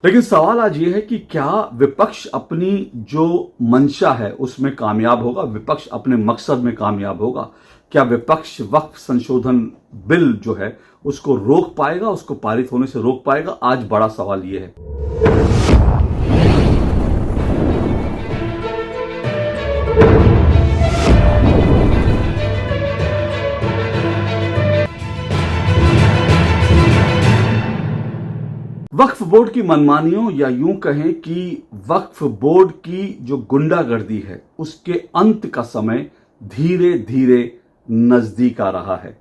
लेकिन सवाल आज ये है कि क्या विपक्ष अपनी जो मंशा है उसमें कामयाब होगा, विपक्ष अपने मकसद में कामयाब होगा? क्या विपक्ष वक्फ संशोधन बिल जो है उसको रोक पाएगा, उसको पारित होने से रोक पाएगा? आज बड़ा सवाल ये है। वक्फ बोर्ड की मनमानियों या यूं कहें कि वक्फ बोर्ड की जो गुंडागर्दी है उसके अंत का समय धीरे धीरे नजदीक आ रहा है।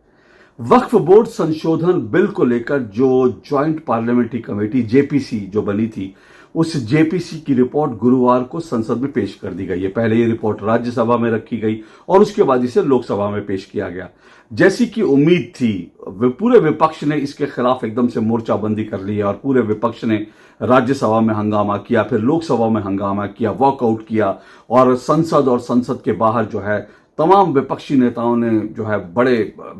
वक्फ बोर्ड संशोधन बिल को लेकर जो ज्वाइंट पार्लियामेंट्री कमेटी जेपीसी जो बनी थी, उस जेपीसी की रिपोर्ट गुरुवार को संसद में पेश कर दी गई है। पहले ये रिपोर्ट राज्यसभा में रखी गई और उसके बाद इसे लोकसभा में पेश किया गया। जैसी कि उम्मीद थी, पूरे विपक्ष ने इसके खिलाफ एकदम से मोर्चाबंदी कर ली है और पूरे विपक्ष ने राज्यसभा में हंगामा किया, फिर लोकसभा में हंगामा किया, वॉकआउट किया और संसद के बाहर जो है तमाम विपक्षी नेताओं ने जो है बड़े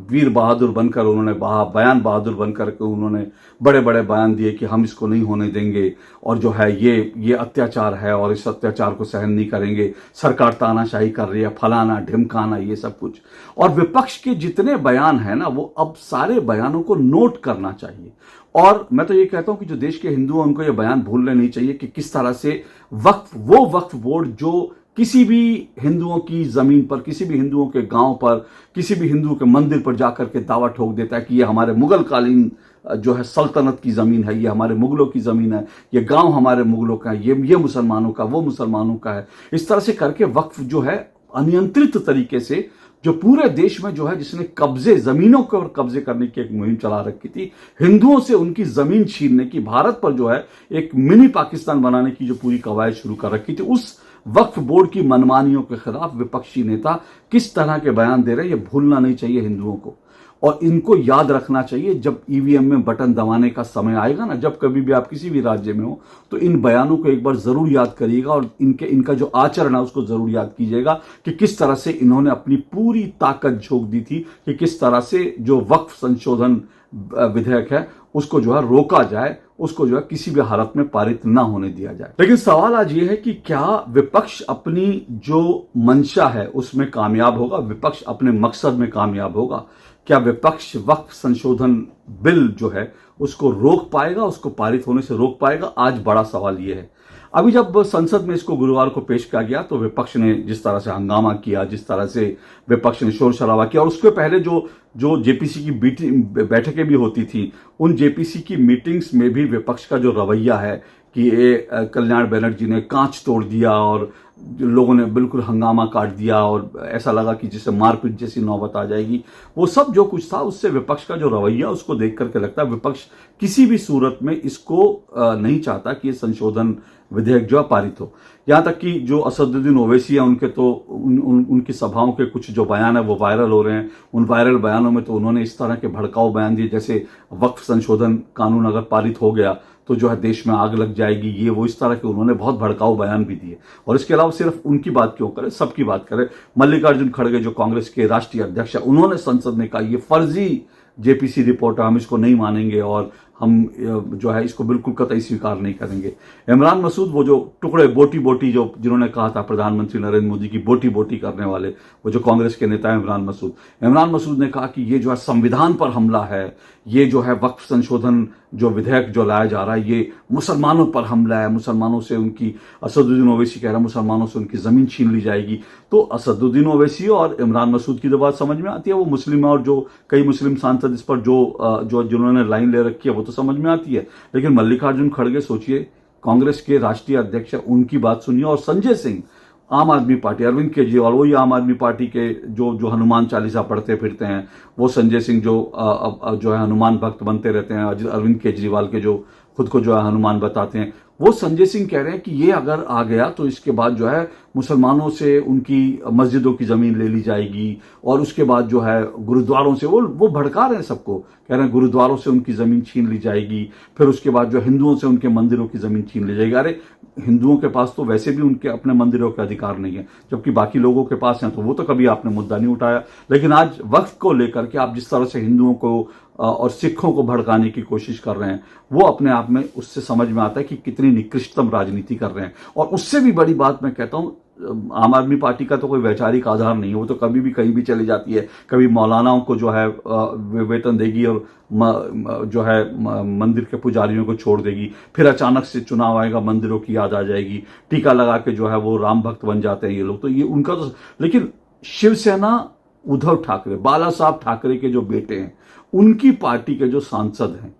वीर बहादुर बनकर उन्होंने बयान बहादुर बनकर के उन्होंने बड़े बड़े बयान दिए कि हम इसको नहीं होने देंगे और जो है ये अत्याचार है और इस अत्याचार को सहन नहीं करेंगे, सरकार तानाशाही कर रही है, फलाना ढिमकाना, ये सब कुछ। और विपक्ष के जितने बयान है ना, वो अब सारे बयानों को नोट करना चाहिए। और मैं तो ये कहता हूं कि जो देश के हिंदू हैं उनको ये बयान भूलने नहीं चाहिए कि किस तरह से वक्फ बोर्ड जो किसी भी हिंदुओं की जमीन पर, किसी भी हिंदुओं के गांव पर, किसी भी हिंदुओं के मंदिर पर जाकर के दावा ठोक देता है कि ये हमारे मुगल कालीन जो है सल्तनत की जमीन है, ये हमारे मुगलों की जमीन है, ये गांव हमारे मुगलों का है, ये मुसलमानों का, वो मुसलमानों का है। इस तरह से करके वक्फ जो है अनियंत्रित तरीके से जो पूरे देश में जो है जिसने जमीनों के और कब्जे करने की एक मुहिम चला रखी थी, हिंदुओं से उनकी जमीन छीनने की, भारत पर जो है एक मिनी पाकिस्तान बनाने की जो पूरी कवायद शुरू कर रखी थी, उस वक्फ बोर्ड की मनमानियों के खिलाफ विपक्षी नेता किस तरह के बयान दे रहे हैं, ये भूलना नहीं चाहिए हिंदुओं को। और इनको याद रखना चाहिए, जब ईवीएम में बटन दबाने का समय आएगा ना, जब कभी भी आप किसी भी राज्य में हो, तो इन बयानों को एक बार जरूर याद करिएगा और इनका जो आचरण है उसको जरूर याद कीजिएगा कि किस तरह से इन्होंने अपनी पूरी ताकत झोंक दी थी कि किस तरह से जो वक्फ संशोधन विधेयक है उसको जो है रोका जाए, उसको जो है किसी भी हालत में पारित ना होने दिया जाए। लेकिन सवाल आज ये है कि क्या विपक्ष अपनी जो मंशा है उसमें कामयाब होगा, विपक्ष अपने मकसद में कामयाब होगा? क्या विपक्ष वक्फ संशोधन बिल जो है उसको रोक पाएगा, उसको पारित होने से रोक पाएगा? आज बड़ा सवाल ये है। अभी जब संसद में इसको गुरुवार को पेश किया गया तो विपक्ष ने जिस तरह से हंगामा किया, जिस तरह से विपक्ष ने शोर शराबा किया, और उसके पहले जो जेपीसी की बैठकें भी होती थी, उन जेपीसी की मीटिंग्स में भी विपक्ष का जो रवैया है कि ये कल्याण बनर्जी ने कांच तोड़ दिया और लोगों ने बिल्कुल हंगामा काट दिया और ऐसा लगा कि जिससे मारपीट जैसी नौबत आ जाएगी, वो सब जो कुछ था उससे विपक्ष का जो रवैया उसको देख करके लगता है विपक्ष किसी भी सूरत में इसको नहीं चाहता कि ये संशोधन विधेयक जो है पारित हो। यहां तक कि जो असदुद्दीन ओवैसी है उनके तो उनकी सभाओं के कुछ जो बयान है वो वायरल हो रहे हैं। उन वायरल बयानों में तो उन्होंने इस तरह के भड़काऊ बयान दिए जैसे वक्फ संशोधन कानून अगर पारित हो गया तो जो है देश में आग लग जाएगी, ये वो, इस तरह के उन्होंने बहुत भड़काऊ बयान भी दिए। और इसके अलावा सिर्फ उनकी बात क्यों करें, सबकी बात करें। मल्लिकार्जुन खड़गे जो कांग्रेस के राष्ट्रीय अध्यक्ष है, उन्होंने संसद में कहा ये फर्जी जेपीसी रिपोर्ट है, हम इसको नहीं मानेंगे और हम जो है इसको बिल्कुल कतई स्वीकार नहीं करेंगे। इमरान मसूद, वो जो टुकड़े बोटी जो जिन्होंने कहा था प्रधानमंत्री नरेंद्र मोदी की बोटी करने वाले, वो जो कांग्रेस के नेता है इमरान मसूद ने कहा कि ये जो है संविधान पर हमला है, ये जो है वक्फ संशोधन जो विधेयक जो लाया जा रहा है ये मुसलमानों पर हमला है, मुसलमानों से उनकी, असदुद्दीन ओवैसी कह रहा है मुसलमानों से उनकी जमीन छीन ली जाएगी। तो असदुद्दीन ओवैसी और इमरान मसूद की तो बात समझ में आती है, वो मुस्लिम है और जो कई मुस्लिम सांसद इस पर जो जिन्होंने लाइन ले रखी है वो तो समझ में आती है। लेकिन मल्लिकार्जुन खड़गे, सोचिए, कांग्रेस के राष्ट्रीय अध्यक्ष है, उनकी बात सुनिए। और संजय सिंह, आम आदमी पार्टी, अरविंद केजरीवाल, वही आम आदमी पार्टी के जो हनुमान चालीसा पढ़ते फिरते हैं, वो संजय सिंह जो है हनुमान भक्त बनते रहते हैं, अरविंद केजरीवाल के जो खुद को जो है हनुमान बताते हैं, वो संजय सिंह कह रहे हैं कि ये अगर आ गया तो इसके बाद जो है मुसलमानों से उनकी मस्जिदों की जमीन ले ली जाएगी और उसके बाद जो है गुरुद्वारों से, वो भड़का रहे हैं सबको, कह रहे हैं गुरुद्वारों से उनकी जमीन छीन ली जाएगी, फिर उसके बाद जो हिंदुओं से उनके मंदिरों की जमीन छीन ली जाएगी। अरे हिंदुओं के पास तो वैसे भी उनके अपने मंदिरों के अधिकार नहीं है, जबकि बाकी लोगों के पास हैं, तो वो तो कभी आपने मुद्दा नहीं उठाया। लेकिन आज वक्फ को लेकर के आप जिस तरह से हिंदुओं को और सिखों को भड़काने की कोशिश कर रहे हैं, वो अपने आप में उससे समझ में आता है कि कितनी निकृष्टतम राजनीति कर रहे हैं। और उससे भी बड़ी बात मैं कहता हूं, आम आदमी पार्टी का तो कोई वैचारिक आधार नहीं है, वो तो कभी भी कहीं भी चली जाती है। कभी मौलानाओं को जो है वेतन देगी और जो है मंदिर के पुजारियों को छोड़ देगी, फिर अचानक से चुनाव आएगा, मंदिरों की याद आ जाएगी, टीका लगा के जो है वो राम भक्त बन जाते हैं ये लोग। तो ये उनका तो, लेकिन शिवसेना, उद्धव ठाकरे, बाला साहब ठाकरे के जो बेटे हैं, उनकी पार्टी के जो सांसद हैं,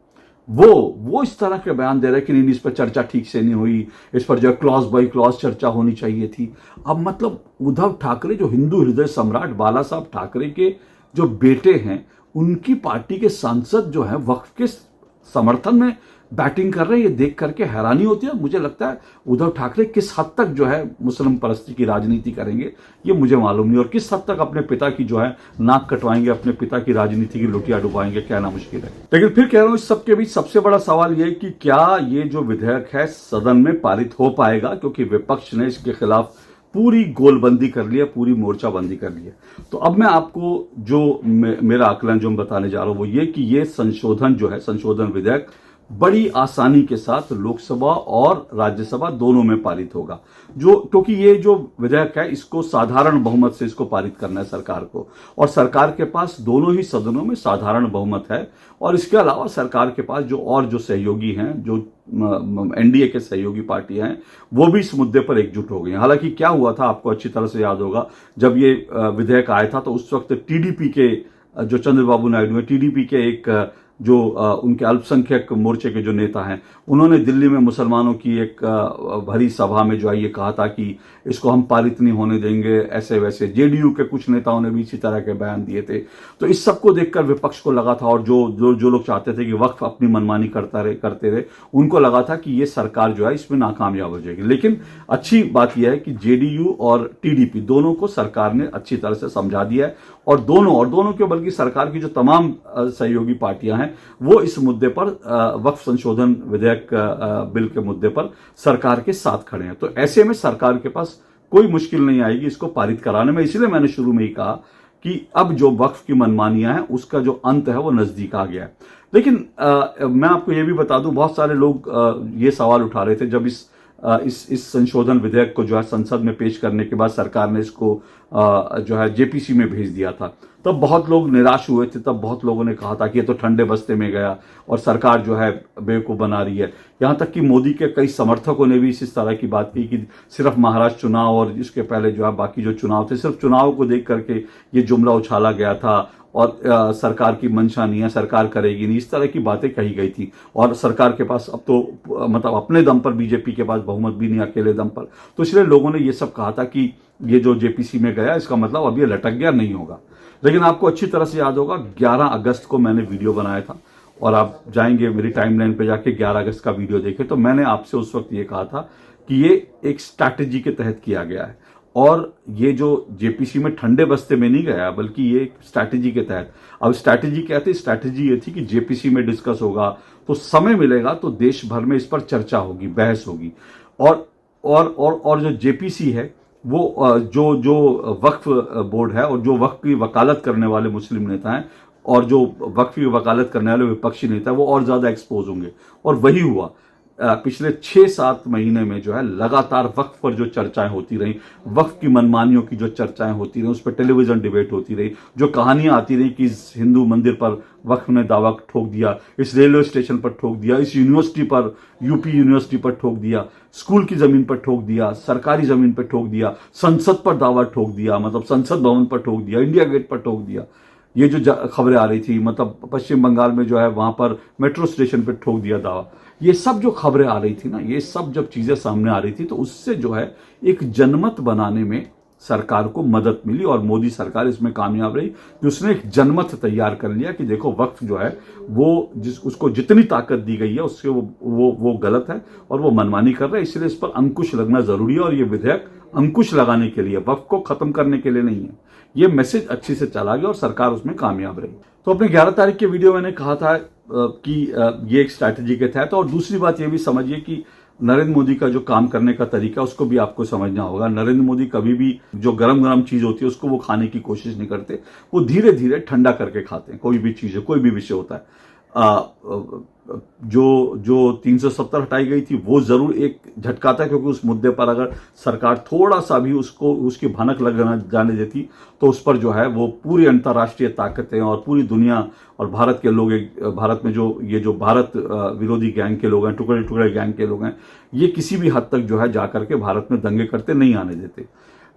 वो इस तरह के बयान दे रहे हैं कि नहीं, इस पर चर्चा ठीक से नहीं हुई, इस पर जो क्लॉज बाय क्लॉज चर्चा होनी चाहिए थी। अब मतलब उद्धव ठाकरे जो हिंदू हृदय सम्राट बाला साहब ठाकरे के जो बेटे हैं, उनकी पार्टी के सांसद जो है वक्फ के समर्थन में बैटिंग कर रहे हैं, ये देख करके हैरानी होती है। मुझे लगता है उद्धव ठाकरे किस हद तक जो है मुस्लिम परस्ती की राजनीति करेंगे ये मुझे मालूम नहीं, और किस हद तक अपने पिता की जो है नाक कटवाएंगे, अपने पिता की राजनीति की लुटिया डुबाएंगे, कहना मुश्किल है। लेकिन फिर कह रहा हूं, इस सबके बीच सबसे बड़ा सवाल यह कि क्या ये जो विधेयक है सदन में पारित हो पाएगा, क्योंकि विपक्ष ने इसके खिलाफ पूरी गोलबंदी कर ली है, पूरी मोर्चाबंदी कर ली है। तो अब मैं आपको जो मेरा आकलन जो मैं बताने जा रहा हूं वो ये कि ये संशोधन जो है, संशोधन विधेयक बड़ी आसानी के साथ लोकसभा और राज्यसभा दोनों में पारित होगा। क्योंकि ये जो विधेयक है इसको साधारण बहुमत से इसको पारित करना है सरकार को, और सरकार के पास दोनों ही सदनों में साधारण बहुमत है। और इसके अलावा सरकार के पास जो सहयोगी हैं, जो एनडीए के सहयोगी पार्टियां हैं, वो भी इस मुद्दे पर एकजुट हो गई हैं। हालांकि क्या हुआ था आपको अच्छी तरह से याद होगा, जब ये विधेयक आया था तो उस वक्त टीडीपी के जो चंद्रबाबू नायडू है, टीडीपी के एक जो उनके अल्पसंख्यक मोर्चे के जो नेता हैं, उन्होंने दिल्ली में मुसलमानों की एक भरी सभा में जो है ये कहा था कि इसको हम पारित नहीं होने देंगे, ऐसे वैसे। जेडीयू के कुछ नेताओं ने भी इसी तरह के बयान दिए थे। तो इस सबको देखकर विपक्ष को लगा था, और जो लोग चाहते थे कि वक्फ अपनी मनमानी करते रहे, उनको लगा था कि ये सरकार जो है इसमें नाकामयाब हो जाएगी। लेकिन अच्छी बात यह है कि जेडीयू और टीडीपी दोनों को सरकार ने अच्छी तरह से समझा दिया है, और दोनों के बल्कि सरकार की जो तमाम सहयोगी पार्टियां हैं वो इस मुद्दे पर, वक्फ संशोधन विधेयक बिल के मुद्दे पर सरकार के साथ खड़े हैं। तो ऐसे में सरकार के पास कोई मुश्किल नहीं आएगी इसको पारित कराने में। इसलिए मैंने शुरू में ही कहा कि अब जो वक्फ की मनमानियां हैं उसका जो अंत है वो नजदीक आ गया है। लेकिन मैं आपको ये भी बता दूं, बहुत सारे लोग ये सवाल उठा रहे थे जब इस संशोधन विधेयक को जो है संसद में पेश करने के बाद सरकार ने इसको जो है जेपीसी में भेज दिया था, तब बहुत लोग निराश हुए थे। तब बहुत लोगों ने कहा था कि ये तो ठंडे बस्ते में गया और सरकार जो है बेवकूफ बना रही है। यहां तक कि मोदी के कई समर्थकों ने भी इस तरह की बात की कि सिर्फ महाराष्ट्र चुनाव और इसके पहले जो है बाकी जो चुनाव थे, सिर्फ चुनाव को देख करके ये जुमला उछाला गया था, और सरकार की मंशा नहीं है, सरकार करेगी नहीं, इस तरह की बातें कही गई थी। और सरकार के पास अब तो मतलब अपने दम पर, बीजेपी के पास बहुमत भी नहीं, अकेले दम पर। तो इसलिए लोगों ने ये सब कहा था कि ये जो जेपीसी में गया इसका मतलब अब ये लटक गया, नहीं होगा। लेकिन आपको अच्छी तरह से याद होगा 11 अगस्त को मैंने वीडियो बनाया था, और आप जाएंगे मेरी टाइमलाइन पे जाके 11 अगस्त का वीडियो देखें, तो मैंने आपसे उस वक्त ये कहा था कि ये एक स्ट्रैटेजी के तहत किया गया है, और ये जो जेपीसी में ठंडे बस्ते में नहीं गया, बल्कि ये स्ट्रैटेजी के तहत। अब स्ट्रैटेजी क्या थी? स्ट्रैटेजी ये थी कि जेपीसी में डिस्कस होगा, तो समय मिलेगा तो देश भर में इस पर चर्चा होगी, बहस होगी, और जो जेपीसी है वो जो वक्फ बोर्ड है और जो वक्फ की वकालत करने वाले मुस्लिम नेता हैं और जो वक्फ की वकालत करने वाले विपक्षी नेता है वो और ज्यादा एक्सपोज होंगे। और वही हुआ। पिछले 6-7 महीने में जो है लगातार वक्फ पर जो चर्चाएं होती रही, वक्फ की मनमानियों की जो चर्चाएं होती रही, उस पर टेलीविजन डिबेट होती रही, जो कहानियां आती रही कि इस हिंदू मंदिर पर वक्फ ने दावा ठोक दिया, इस रेलवे स्टेशन पर ठोक दिया, इस यूनिवर्सिटी पर, यूपी यूनिवर्सिटी पर ठोक दिया, स्कूल की जमीन पर ठोक दिया, सरकारी जमीन पर ठोक दिया, संसद पर दावा ठोक दिया, मतलब संसद भवन पर ठोक दिया, इंडिया गेट पर ठोक दिया। ये जो खबरें आ रही थी, मतलब पश्चिम बंगाल में जो है वहां पर मेट्रो स्टेशन पर ठोक दिया दावा, ये सब जो खबरें आ रही थी ना, ये सब जब चीजें सामने आ रही थी तो उससे जो है एक जनमत बनाने में सरकार को मदद मिली, और मोदी सरकार इसमें कामयाब रही कि उसने एक जनमत तैयार कर लिया कि देखो वक्फ जो है वो उसको जितनी ताकत दी गई है उससे वो गलत है और वो मनमानी कर रहा है, इसलिए इस पर अंकुश लगना जरूरी है। और ये विधेयक अंकुश लगाने के लिए, वक्फ को खत्म करने के लिए नहीं है। ये मैसेज अच्छी से चला गया और सरकार उसमें कामयाब रही। तो अपने 11 तारीख के वीडियो मैंने कहा था कि ये एक स्ट्रैटेजी के तहत। और दूसरी बात ये भी समझिए कि नरेंद्र मोदी का जो काम करने का तरीका उसको भी आपको समझना होगा। नरेंद्र मोदी कभी भी जो गरम गरम चीज होती है उसको वो खाने की कोशिश नहीं करते, वो धीरे धीरे ठंडा करके खाते हैं। कोई भी चीज है, कोई भी विषय होता है। जो 370 हटाई गई थी वो जरूर एक झटका था, क्योंकि उस मुद्दे पर अगर सरकार थोड़ा सा भी उसको उसकी भनक लग जाने देती तो उस पर जो है वो पूरी अंतर्राष्ट्रीय ताकतें और पूरी दुनिया और भारत के लोग, भारत में जो भारत विरोधी गैंग के लोग हैं, टुकड़े टुकड़े गैंग के लोग हैं, ये किसी भी हद तक जो है जाकर के भारत में दंगे करते नहीं आने देते।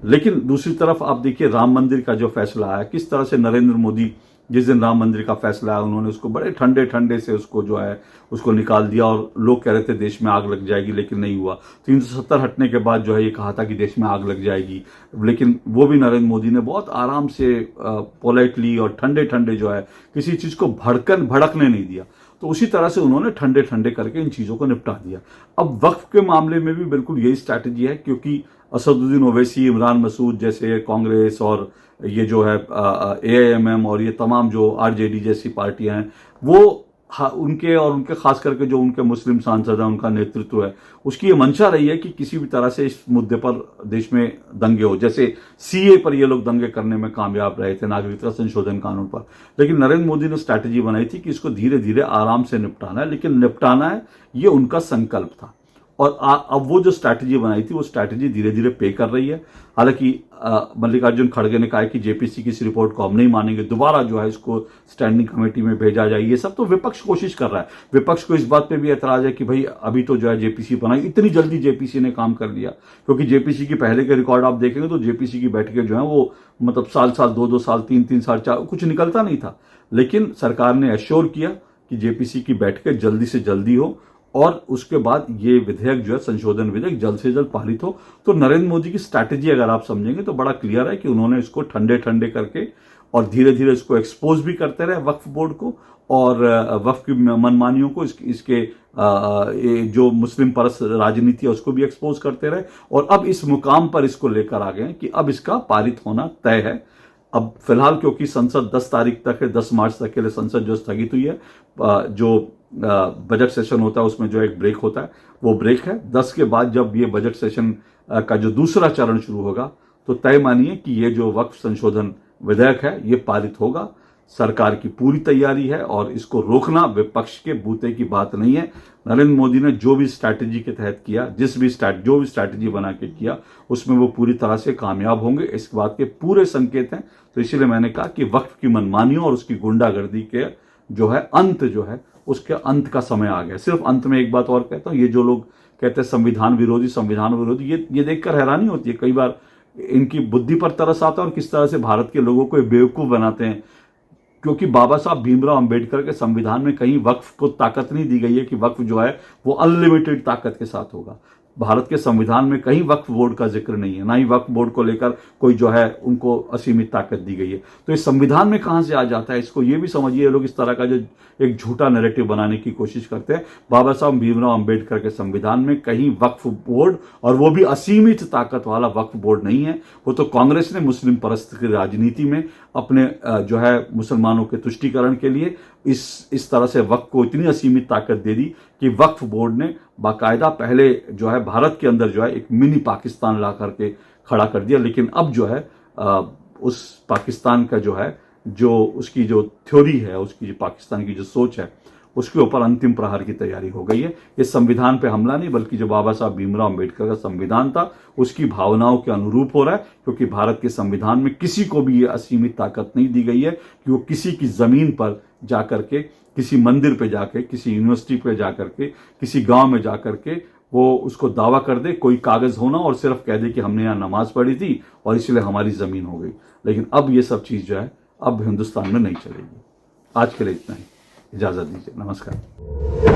लेकिन दूसरी तरफ आप देखिए राम मंदिर का जो फैसला आया, किस तरह से नरेंद्र मोदी जिस दिन राम मंदिर का फैसला आया उन्होंने उसको बड़े ठंडे ठंडे से उसको जो है उसको निकाल दिया, और लोग कह रहे थे देश में आग लग जाएगी, लेकिन नहीं हुआ। 370 हटने के बाद जो है ये कहा था कि देश में आग लग जाएगी, लेकिन वो भी नरेंद्र मोदी ने बहुत आराम से पोलाइटली और ठंडे ठंडे जो है किसी चीज को भड़कने नहीं दिया। तो उसी तरह से उन्होंने ठंडे ठंडे करके इन चीजों को निपटा दिया। अब वक्फ के मामले में भी बिल्कुल यही स्ट्रैटेजी है, क्योंकि असदुद्दीन ओवैसी, इमरान मसूद जैसे कांग्रेस और ये जो है AIMM और ये तमाम जो RJD जैसी पार्टियां हैं, वो उनके खास करके जो उनके मुस्लिम सांसद हैं, उनका नेतृत्व है, उसकी ये मंशा रही है कि किसी भी तरह से इस मुद्दे पर देश में दंगे हो। जैसे CA पर ये लोग दंगे करने में कामयाब रहे थे, नागरिकता संशोधन कानून पर। लेकिन नरेंद्र मोदी ने स्ट्रैटेजी बनाई थी कि इसको धीरे धीरे आराम से निपटाना है, लेकिन निपटाना है ये उनका संकल्प था। और अब वो जो स्ट्रैटेजी बनाई थी वो स्ट्रैटेजी धीरे धीरे पे कर रही है। हालांकि मल्लिकार्जुन खड़गे ने कहा कि JPC की इस रिपोर्ट को हम नहीं मानेंगे, दोबारा जो है इसको स्टैंडिंग कमेटी में भेजा जाए। ये सब तो विपक्ष कोशिश कर रहा है। विपक्ष को इस बात पे भी एतराज है कि भाई अभी तो जो है JPC बनाई, इतनी जल्दी JPC ने काम कर लिया, क्योंकि JPC की पहले के रिकॉर्ड आप देखेंगे तो JPC की बैठकें जो है वो मतलब साल 2 साल 3 साल 4 कुछ निकलता नहीं था। लेकिन सरकार ने एश्योर किया कि JPC की बैठकें जल्दी से जल्दी हो और उसके बाद ये विधेयक जो है संशोधन विधेयक जल्द से जल्द पारित हो। तो नरेंद्र मोदी की स्ट्रैटेजी अगर आप समझेंगे तो बड़ा क्लियर है कि उन्होंने इसको ठंडे ठंडे करके और धीरे धीरे इसको एक्सपोज भी करते रहे वक्फ बोर्ड को, और वक्फ की मनमानियों को इसके जो मुस्लिम परस्त राजनीति है उसको भी एक्सपोज करते रहे, और अब इस मुकाम पर इसको लेकर आ गए कि अब इसका पारित होना तय है। अब फिलहाल क्योंकि संसद 10 तारीख तक है, 10 मार्च तक के लिए संसद जो स्थगित हुई है, जो बजट सेशन होता है उसमें जो एक ब्रेक होता है वो ब्रेक है। 10 के बाद जब ये बजट सेशन का जो दूसरा चरण शुरू होगा तो तय मानिए कि ये जो वक्फ संशोधन विधेयक है ये पारित होगा। सरकार की पूरी तैयारी है और इसको रोकना विपक्ष के बूते की बात नहीं है। नरेंद्र मोदी ने जो भी स्ट्रैटेजी के तहत किया, जो भी स्ट्रैटेजी बना के किया, उसमें वो पूरी तरह से कामयाब होंगे, इस बात के पूरे संकेत हैं। तो इसीलिए मैंने कहा कि वक्फ की मनमानियों और उसकी गुंडागर्दी के जो है अंत जो है उसके अंत का समय आ गया। सिर्फ अंत में एक बात और कहता हूं, ये जो लोग कहते हैं संविधान विरोधी, ये देखकर हैरानी होती है कई बार इनकी बुद्धि पर तरस आता है और किस तरह से भारत के लोगों को बेवकूफ बनाते हैं। क्योंकि बाबा साहब भीमराव अंबेडकर के संविधान में कहीं वक्फ को ताकत नहीं दी गई है कि वक्फ जो है वो अनलिमिटेड ताकत के साथ होगा। भारत के संविधान में कहीं वक्फ बोर्ड का जिक्र नहीं है, ना ही वक्फ बोर्ड को लेकर कोई जो है उनको असीमित ताकत दी गई है। तो इस संविधान में कहां से आ जाता है, इसको ये भी समझिए। लोग इस तरह का जो एक झूठा नैरेटिव बनाने की कोशिश करते हैं। बाबा साहब भीमराव अंबेडकर के संविधान में कहीं वक्फ बोर्ड, और वो भी असीमित ताकत वाला वक्फ बोर्ड नहीं है। वो तो कांग्रेस ने मुस्लिम परस्त की राजनीति में अपने जो है मुसलमानों के तुष्टीकरण के लिए इस तरह से वक्फ को इतनी असीमित ताकत दे दी कि वक्फ बोर्ड ने बाकायदा पहले जो है भारत के अंदर जो है एक मिनी पाकिस्तान ला करके खड़ा कर दिया। लेकिन अब जो है उस पाकिस्तान का जो है जो उसकी जो थ्योरी है, उसकी जो पाकिस्तान की जो सोच है, उसके ऊपर अंतिम प्रहार की तैयारी हो गई है। ये संविधान पे हमला नहीं, बल्कि जो बाबा साहब भीमराव अंबेडकर का संविधान था उसकी भावनाओं के अनुरूप हो रहा है। क्योंकि भारत के संविधान में किसी को भी ये असीमित ताकत नहीं दी गई है कि वो किसी की जमीन पर जाकर के, किसी मंदिर पे जाके, किसी यूनिवर्सिटी पे जाकर के, किसी गांव में जाकर के वो उसको दावा कर दे, कोई कागज होना और सिर्फ कह दे कि हमने यहाँ नमाज पढ़ी थी और इसलिए हमारी जमीन हो गई। लेकिन अब ये सब चीज जो है अब हिंदुस्तान में नहीं चलेगी। आज के लिए इतना ही, इजाजत दीजिए, नमस्कार।